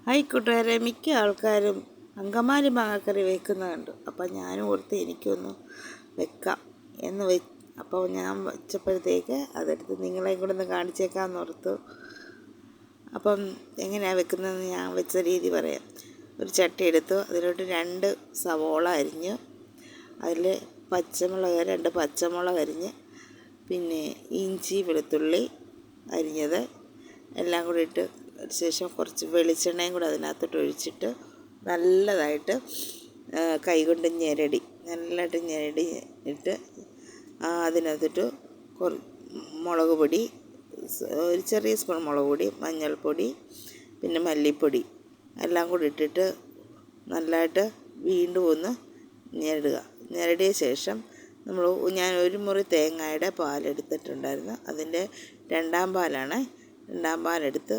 Hi കൂട്ടുകാരെ, മിക്ക ആൾക്കാരും അങ്കമാലി മാങ്ങക്കറി വെക്കുന്നത് കണ്ടു. അപ്പം ഞാനും ഓർത്ത് എനിക്കൊന്ന് വെക്കാം എന്ന് അപ്പോൾ ഞാൻ വെച്ചപ്പോഴത്തേക്ക് അതെടുത്ത് നിങ്ങളെയും കൂടെ ഒന്ന് കാണിച്ചേക്കാമെന്ന് ഓർത്തു. അപ്പം എങ്ങനെയാണ് വെക്കുന്നതെന്ന് ഞാൻ വെച്ച രീതി പറയാം. ഒരു ചട്ടി എടുത്തു, അതിലോട്ട് 2 സവോള അരിഞ്ഞ്, അതിൽ പച്ചമുളക് 2 പച്ചമുളക് അരിഞ്ഞ്, പിന്നെ ഇഞ്ചി വെളുത്തുള്ളി അരിഞ്ഞത് എല്ലാം കൂടി ഇട്ട് ശേഷം കുറച്ച് വെളിച്ചെണ്ണയും കൂടെ അതിനകത്തോട്ട് ഒഴിച്ചിട്ട് നല്ലതായിട്ട് കൈകൊണ്ട് നല്ലതായിട്ട് ഞെരടി ഇട്ട് അതിനകത്തോട്ട് മുളക് പൊടി, ഒരു ചെറിയ സ്പൂൺ മുളക് പൊടി, മഞ്ഞൾപ്പൊടി, പിന്നെ മല്ലിപ്പൊടി എല്ലാം കൂടി ഇട്ടിട്ട് നല്ലതായിട്ട് വീണ്ടും ഒന്ന് ഞെരടിയ ശേഷം ഞാൻ ഒരു മുറി തേങ്ങയുടെ പാലെടുത്തിട്ടുണ്ടായിരുന്നു. അതിൻ്റെ 2ാം പാലാണ്. 2ാം പാലെടുത്ത്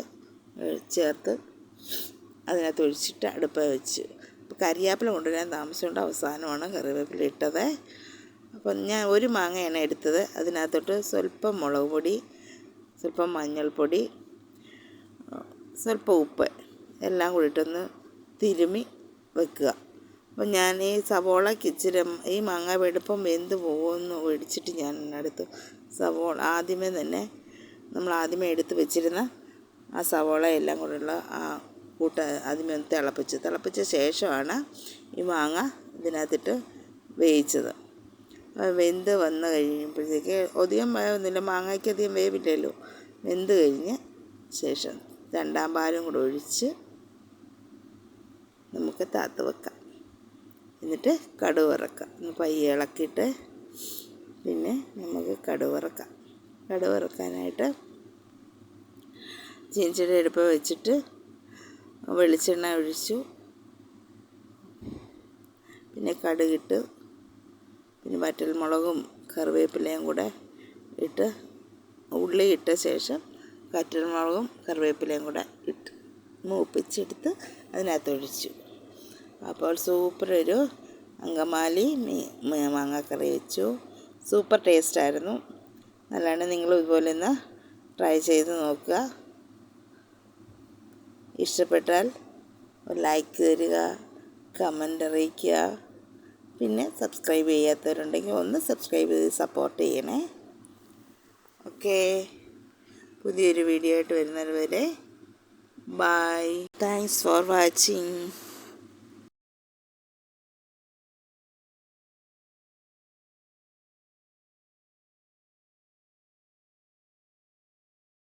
ചേർത്ത് അതിനകത്ത് ഒഴിച്ചിട്ട് അടുപ്പ് വെച്ച്. കരിയാപ്പില കൊണ്ടുവരാൻ താമസിച്ചുകൊണ്ട് അവസാനമാണ് കറിവേപ്പില ഇട്ടത്. അപ്പം ഞാൻ ഒരു മാങ്ങയാണ് എടുത്തത്. അതിനകത്തോട്ട് സ്വല്പം മുളക് പൊടി, സ്വല്പം മഞ്ഞൾപ്പൊടി, സ്വല്പം ഉപ്പ് എല്ലാം കൂടി ഇട്ടൊന്ന് തിരുമ്മി വെക്കുക. അപ്പം ഞാൻ ഈ സവോളയ്ക്ക് ഇച്ചിരി ഈ മാങ്ങ വെടുപ്പം വെന്ത് പോകുമെന്ന് ഒഴിച്ചിട്ട് ഞാൻ എടുത്ത് സവോള ആദ്യമേ എടുത്ത് വെച്ചിരുന്ന ആ സവോള എല്ലാം കൂടെയുള്ള ആ കൂട്ട് ആദ്യമേ ഒന്ന് തിളപ്പിച്ച ശേഷമാണ് ഈ മാങ്ങ ഇതിനകത്തിട്ട് വേവിച്ചത്. വെന്ത് വന്ന് കഴിയുമ്പോഴത്തേക്ക് അധികം വേവുന്നില്ല, മാങ്ങയ്ക്ക് അധികം വേവില്ലല്ലോ. വെന്ത് കഴിഞ്ഞ് ശേഷം 2ാം പാലും കൂടെ ഒഴിച്ച് നമുക്ക് താത്ത് വെക്കാം. എന്നിട്ട് കടുക് വറക്കാം. പയ്യെ ഇളക്കിയിട്ട് പിന്നെ നമുക്ക് കടുക് വറക്കാനായിട്ട് ചീനച്ചട്ടി അടുപ്പ് വെച്ചിട്ട് വെളിച്ചെണ്ണ ഒഴിച്ചു, പിന്നെ കടുകിട്ട്, പിന്നെ വറ്റൽമുളകും കറിവേപ്പിലയും കൂടെ ഇട്ട്, ഉള്ളി ഇട്ട ശേഷം വറ്റൽമുളകും കറിവേപ്പിലയും കൂടെ ഇട്ട് മൂപ്പിച്ചെടുത്ത് അതിനകത്തൊഴിച്ചു. അപ്പോൾ സൂപ്പർ ഒരു അങ്കമാലി മാങ്ങാക്കറി വെച്ചു. സൂപ്പർ ടേസ്റ്റായിരുന്നു. നല്ലതാണ്. നിങ്ങളും ഇതുപോലെ ഒന്ന് ട്രൈ ചെയ്ത് നോക്കുക. ഇഷ്ടപ്പെട്ടാൽ ലൈക്ക് തരിക, കമൻ്റ് അറിയിക്കുക. പിന്നെ സബ്സ്ക്രൈബ് ചെയ്യാത്തവരുണ്ടെങ്കിൽ ഒന്ന് സബ്സ്ക്രൈബ് ചെയ്ത് സപ്പോർട്ട് ചെയ്യണേ. ഓക്കേ, പുതിയൊരു വീഡിയോ ആയിട്ട് വരുന്നത് വരെ ബൈ. Thanks for watching.